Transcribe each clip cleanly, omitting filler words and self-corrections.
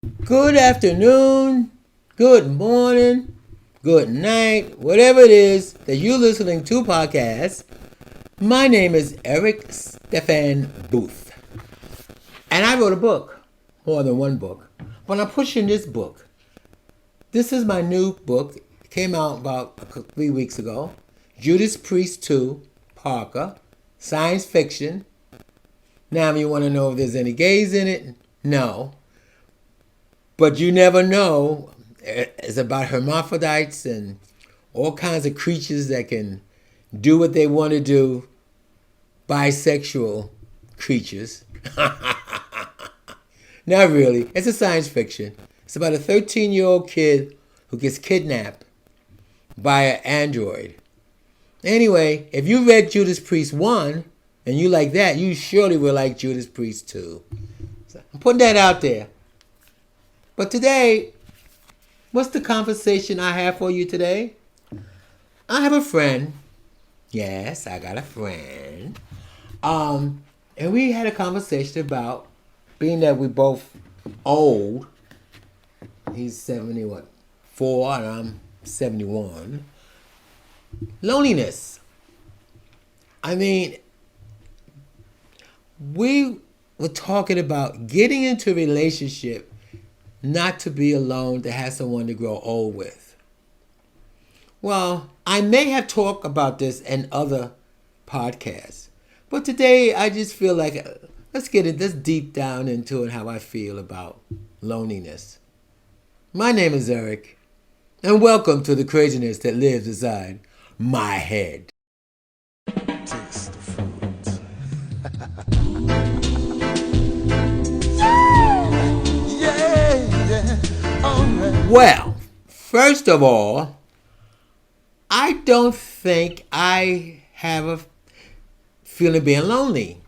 Good afternoon, good morning, good night, whatever it is that you're listening to podcasts. My name is Eric Stefan Booth, and I wrote a book, more than one book, but I'm pushing this book. This is my new book. It came out about 3 weeks ago. Judas Priest 2, Parker, science fiction. Now, you want to know if there's any gays in it? No. But you never know. It's about hermaphrodites and all kinds of creatures that can do what they want to do. Bisexual creatures. Not really. It's a science fiction. It's about a 13-year-old kid who gets kidnapped by an android. Anyway, if you read Judas Priest 1 and you like that, you surely will like Judas Priest 2. So I'm putting that out there. But today, what's the conversation I have for you today? I have a friend. Yes, I got a friend. And we had a conversation about being that we both old. He's 4 and I'm 71. Loneliness. I mean, we were talking about getting into a relationship not to be alone, to have someone to grow old with. Well, I may have talked about this in other podcasts, but today I just feel like let's deep down into it, how I feel about loneliness. My name is Eric, and welcome to the craziness that lives inside my head. Taste the fruit. Yeah. All right. Well, first of all, I don't think I have a feeling of being lonely.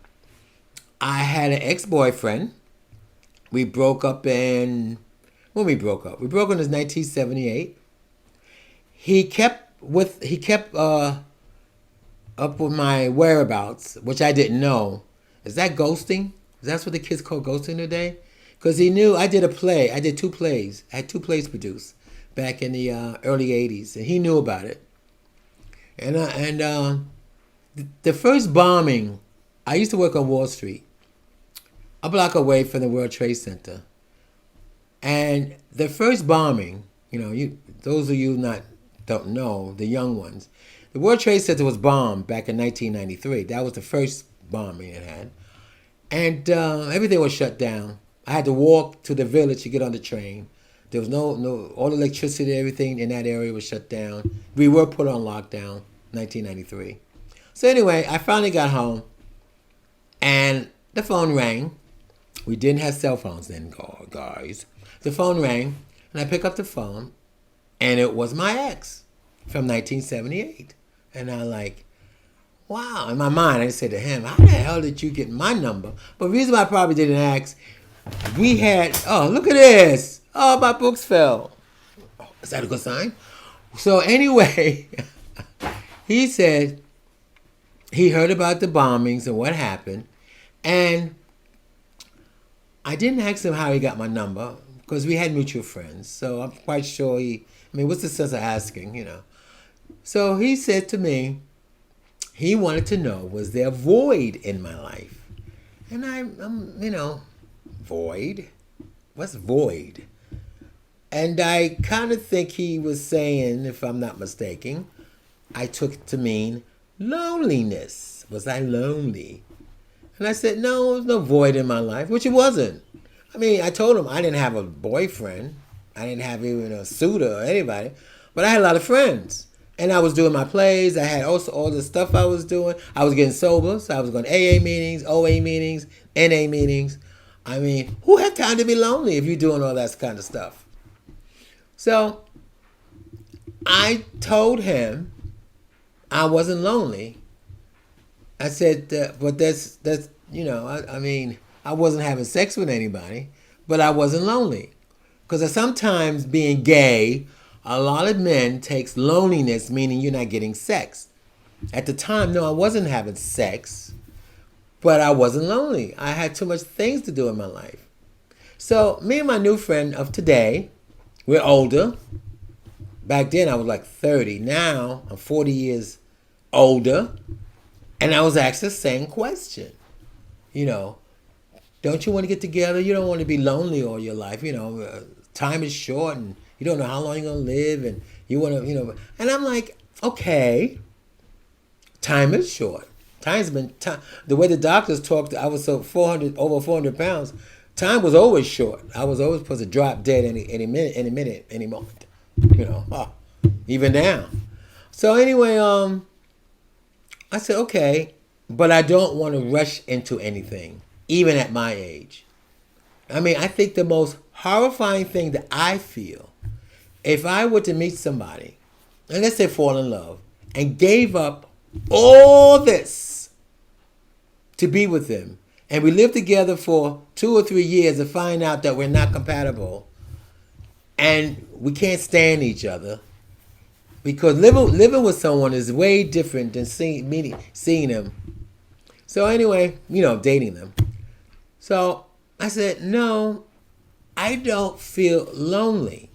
I had an ex-boyfriend. We broke up in when we broke up. We broke up in 1978. He kept up with my whereabouts, which I didn't know. Is that ghosting? That's what the kids call ghosting today? Because he knew I did a play. I did 2 plays. I had 2 plays produced back in the early 80s, and he knew about it. And the first bombing, I used to work on Wall Street, a block away from the World Trade Center. And the first bombing, those of you don't know, the young ones, the World Trade Center was bombed back in 1993. That was the first bombing it had. And everything was shut down. I had to walk to the village to get on the train. There was no all the electricity, everything in that area was shut down. We were put on lockdown, 1993. So anyway, I finally got home, and the phone rang. We didn't have cell phones then, guys. The phone rang, and I picked up the phone, and it was my ex from 1978. And I'm like, wow. In my mind, I said to him, how the hell did you get my number? But the reason why I probably didn't ask, we had, oh, look at this. Oh, my books fell. Is that a good sign? So anyway, he said he heard about the bombings and what happened. And I didn't ask him how he got my number because we had mutual friends. So I'm quite sure what's the sense of asking, So he said to me, he wanted to know, was there a void in my life? And I'm, void? What's void? And I kind of think he was saying, if I'm not mistaken, I took it to mean loneliness. Was I lonely? And I said, no, there's no void in my life, which it wasn't. I told him I didn't have a boyfriend. I didn't have even a suitor or anybody. But I had a lot of friends. And I was doing my plays. I had also all the stuff I was doing. I was getting sober. So I was going to AA meetings, OA meetings, NA meetings. Who had time to be lonely if you're doing all that kind of stuff? So I told him I wasn't lonely. I said, but that's I wasn't having sex with anybody, but I wasn't lonely. Because sometimes being gay, a lot of men takes loneliness, meaning you're not getting sex. At the time, no, I wasn't having sex, but I wasn't lonely. I had too much things to do in my life. So me and my new friend of today, we're older. Back then I was like 30. Now I'm 40 years older. And I was asked the same question. You know, don't you want to get together? You don't want to be lonely all your life. Time is short and you don't know how long you're going to live. And you want to. And I'm like, okay, time is short. The way the doctors talked, I was over 400 pounds. Time was always short. I was always supposed to drop dead any minute, any moment. Even now. So anyway, I said, okay, but I don't want to rush into anything, even at my age. I mean, I think the most horrifying thing that I feel, if I were to meet somebody, and let's say fall in love, and gave up all this to be with them, and we live together for 2 or 3 years and find out that we're not compatible, and we can't stand each other, because living with someone is way different than seeing them. So anyway, dating them. So I said, no, I don't feel lonely.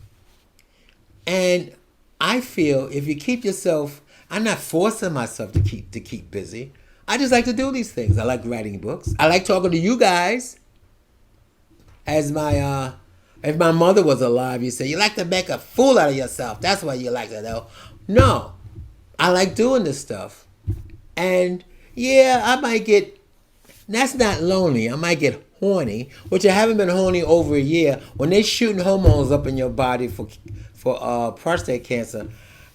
And I feel if you keep yourself, I'm not forcing myself to keep busy. I just like to do these things. I like writing books. I like talking to you guys. As if my mother was alive, you say, you like to make a fool out of yourself. That's why you like to know. No, I like doing this stuff. And yeah, I might get, that's not lonely. I might get horny, which I haven't been horny over a year. When they're shooting hormones up in your body for prostate cancer,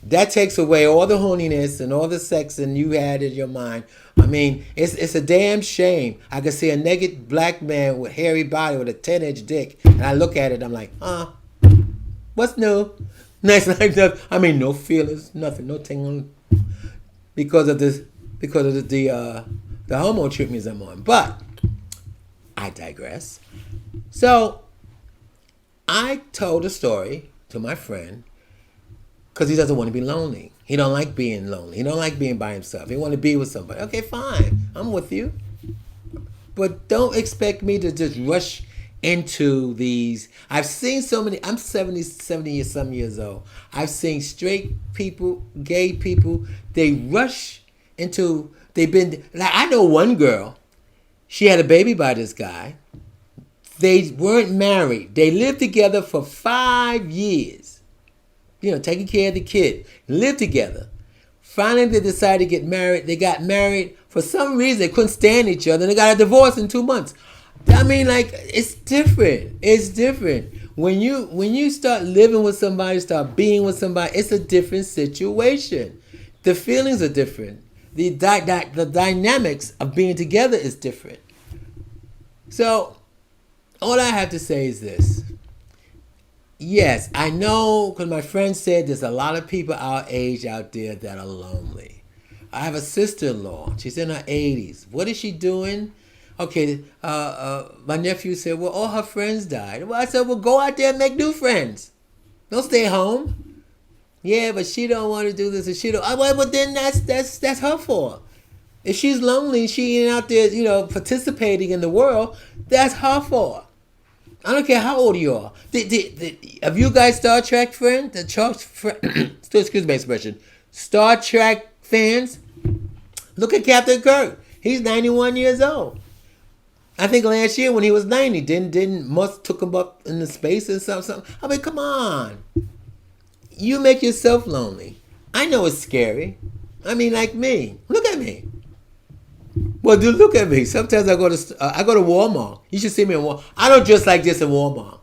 that takes away all the horniness and all the sex and you had in your mind. I mean, it's a damn shame. I can see a naked black man with hairy body with a 10-inch dick, and I look at it, I'm like, what's new? Nice, like that. I mean, no feelings, nothing, no tingling, because of the hormone treatments I'm on. But I digress. So I told a story to my friend because he doesn't want to be lonely. He don't like being lonely. He don't like being by himself. He want to be with somebody. Okay, fine. I'm with you. But don't expect me to just rush into these. I've seen so many. I'm 70 some years old. I've seen straight people, gay people. They rush into. I know one girl. She had a baby by this guy. They weren't married. They lived together for 5 years. Taking care of the kid. Lived together. Finally, they decided to get married. They got married. For some reason, they couldn't stand each other. And they got a divorce in 2 months. I mean, it's different. It's different. When you start living with somebody, start being with somebody, it's a different situation. The feelings are different. The dynamics of being together is different. So, all I have to say is this. Yes, I know, because my friend said there's a lot of people our age out there that are lonely. I have a sister-in-law. She's in her 80s. What is she doing? Okay, my nephew said, well, all her friends died. Well, I said, well, go out there and make new friends. Don't stay home. Yeah, but she don't want to do this, and she don't. Well, then that's her fault. If she's lonely, she ain't out there, participating in the world. That's her fault. I don't care how old you are. Have you guys Star Trek friends? Excuse my expression. Star Trek fans? Look at Captain Kirk. He's 91 years old. I think last year when he was 90, didn't Musk took him up into space and something. I mean, come on. You make yourself lonely. I know it's scary. I mean, like me. Look at me. Well, dude, look at me. Sometimes I go to Walmart. You should see me in Walmart. I don't dress like this in Walmart.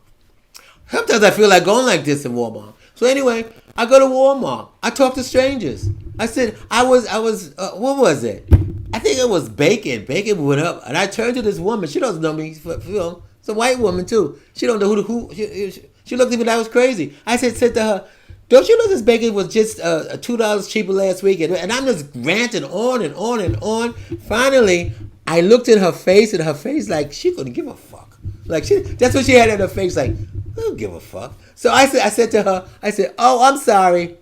Sometimes I feel like going like this in Walmart. So anyway, I go to Walmart. I talk to strangers. I said, what was it? I think it was bacon. Bacon went up. And I turned to this woman. She doesn't know me. It's a white woman, too. She don't know who. She looked at me like I was crazy. I said to her, don't you know this bacon was just $2 cheaper last week? And I'm just ranting on and on and on. Finally, I looked at her face, and her face like she couldn't give a fuck. That's what she had in her face, like, I don't give a fuck. So I said to her, oh, I'm sorry.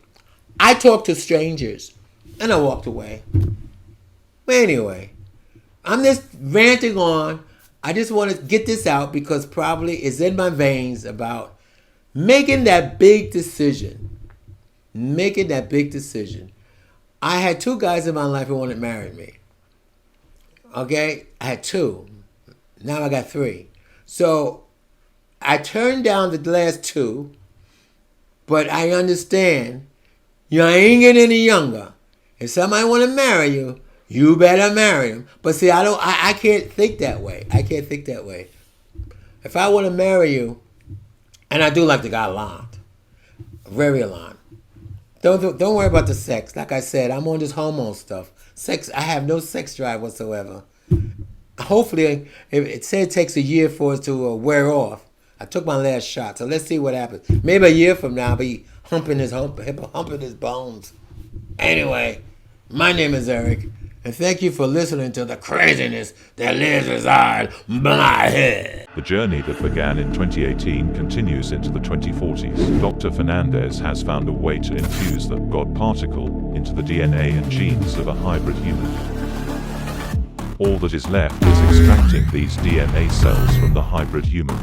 I talk to strangers. And I walked away. But anyway, I'm just ranting on. I just want to get this out because probably it's in my veins about making that big decision. Making that big decision. I had 2 guys in my life who wanted to marry me. Okay? I had 2. Now I got 3. So I turned down the last 2, but I understand you ain't getting any younger. If somebody want to marry you, you better marry him. But see, I can't think that way. I can't think that way. If I want to marry you, and I do like the guy a lot, very a lot. Don't worry about the sex. Like I said, I'm on this hormone stuff. Sex, I have no sex drive whatsoever. Hopefully, it said it takes a year for it to wear off. I took my last shot, so let's see what happens. Maybe a year from now, I'll be humping his bones. Anyway, my name is Eric, and thank you for listening to the craziness that lives inside my head. The journey that began in 2018 continues into the 2040s. Dr. Fernandez has found a way to infuse the God particle into the DNA and genes of a hybrid human. All that is left is extracting these DNA cells from the hybrid human.